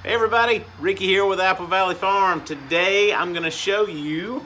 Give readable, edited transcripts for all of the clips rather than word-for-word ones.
Hey everybody, Ricky here with Apple Valley Farm. Today I'm going to show you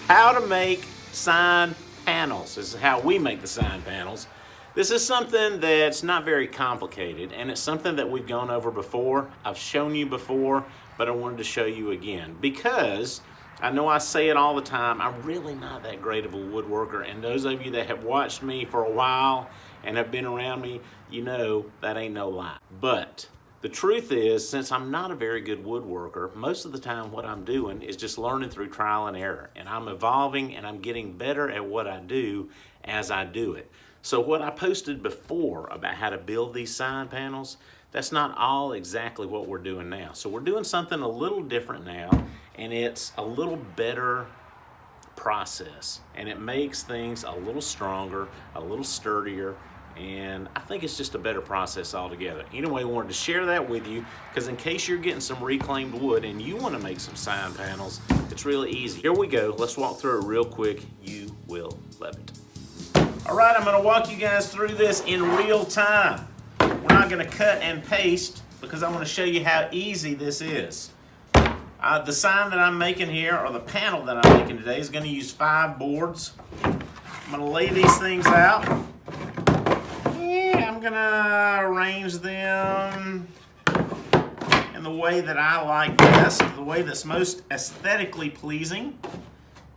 how to make sign panels. This is how we make the sign panels. This is something that's not very complicated, and it's something that we've gone over before. I've shown you before, but I wanted to show you again because I know I say it all the time, I'm really not that great of a woodworker, and those of you that have watched me for a while and have been around me, you know that ain't no lie. But the truth is, since I'm not a very good woodworker, most of the time what I'm doing is just learning through trial and error, and I'm evolving and I'm getting better at what I do as I do it. So what I posted before about how to build these sign panels, that's not all exactly what we're doing now. So we're doing something a little different now, and it's a little better process, and it makes things a little stronger, a little sturdier, and I think it's just a better process altogether. Anyway, I wanted to share that with you because in case you're getting some reclaimed wood and you want to make some sign panels, it's really easy. Here we go. Let's walk through it real quick. You will love it. All right, I'm going to walk you guys through this in real time. We're not going to cut and paste because I'm going to show you how easy this is. The sign that I'm making here, or the panel that I'm making today, is going to use 5 boards. I'm going to lay these things out. I'm going to arrange them in the way that I like best, the way that's most aesthetically pleasing.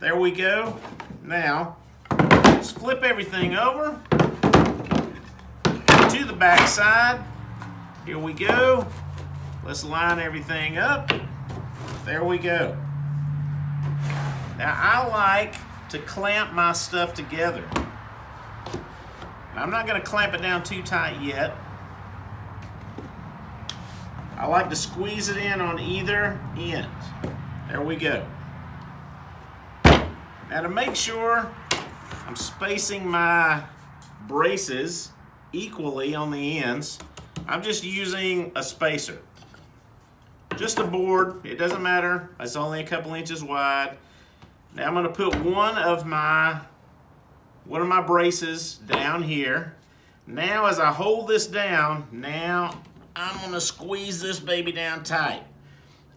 There we go. Now, let's flip everything over to the back side. Here we go. Let's line everything up. There we go. Now I like to clamp my stuff together. I'm not going to clamp it down too tight yet. I like to squeeze it in on either end. There we go. Now to make sure I'm spacing my braces equally on the ends, I'm just using a spacer. Just a board, it doesn't matter, it's only a couple inches wide. Now I'm going to put one of my braces down here. Now as I hold this down, now I'm going to squeeze this baby down tight.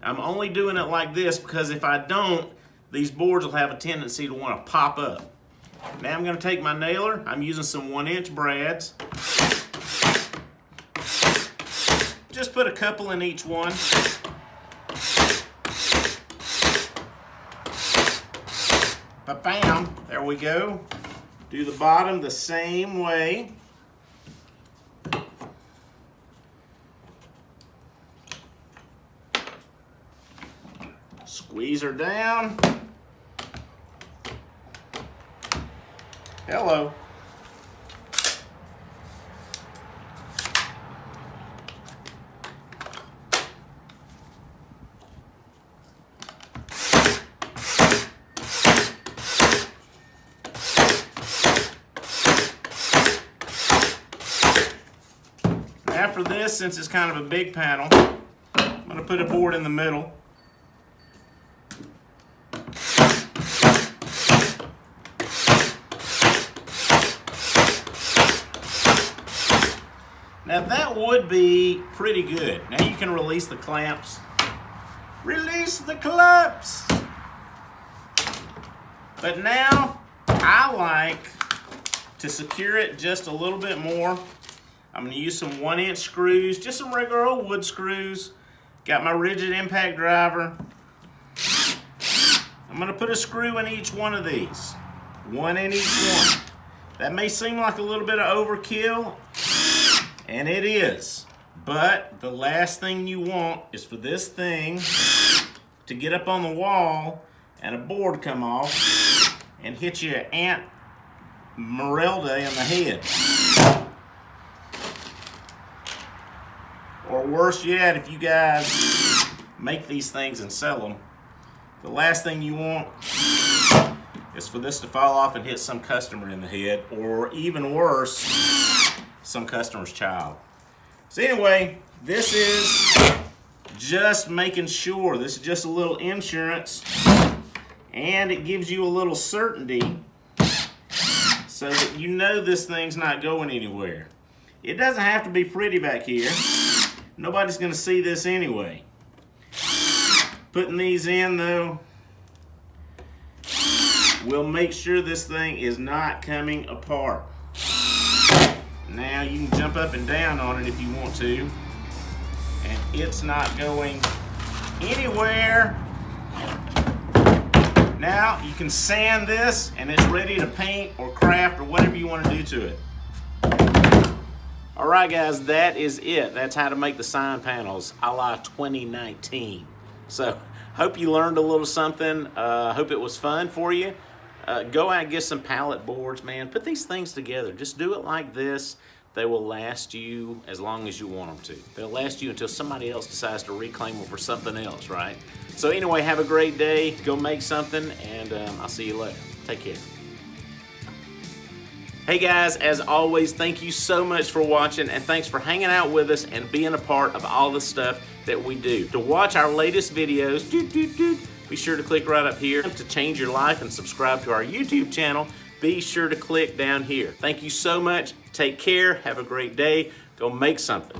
I'm only doing it like this because if I don't, these boards will have a tendency to want to pop up. Now I'm going to take my nailer, I'm using some 1-inch brads. Just put a couple in each one. Bam, there we go. Do the bottom the same way. Squeeze her down. Hello. After this, since it's kind of a big panel, I'm going to put a board in the middle. Now that would be pretty good. Now you can release the clamps. Release the clamps! But now I like to secure it just a little bit more. I'm going to use some 1-inch screws, just some regular old wood screws. Got my rigid impact driver. I'm going to put a screw in each one of these. One in each one. That may seem like a little bit of overkill, and it is. But the last thing you want is for this thing to get up on the wall and a board come off and hit your Aunt Merelda in the head. Or worse yet, if you guys make these things and sell them, the last thing you want is for this to fall off and hit some customer in the head, or even worse, some customer's child. So anyway, this is just making sure, this is just a little insurance, and it gives you a little certainty so that you know this thing's not going anywhere. It doesn't have to be pretty back here. Nobody's gonna see this anyway. Putting these in though, we'll make sure this thing is not coming apart. Now you can jump up and down on it if you want to, and it's not going anywhere. Now you can sand this and it's ready to paint or craft or whatever you want to do to it. All right guys, that is it. That's how to make the sign panels a la 2019. So hope you learned a little something. Hope it was fun for you. Go out and get some pallet boards, man. Put these things together. Just do it like this. They will last you as long as you want them to. They'll last you until somebody else decides to reclaim them for something else, right? So anyway, have a great day. Go make something, and I'll see you later. Take care. Hey guys, as always, thank you so much for watching, and thanks for hanging out with us and being a part of all the stuff that we do. To watch our latest videos, be sure to click right up here. To change your life and subscribe to our YouTube channel, be sure to click down here. Thank you so much. Take care. Have a great day. Go make something.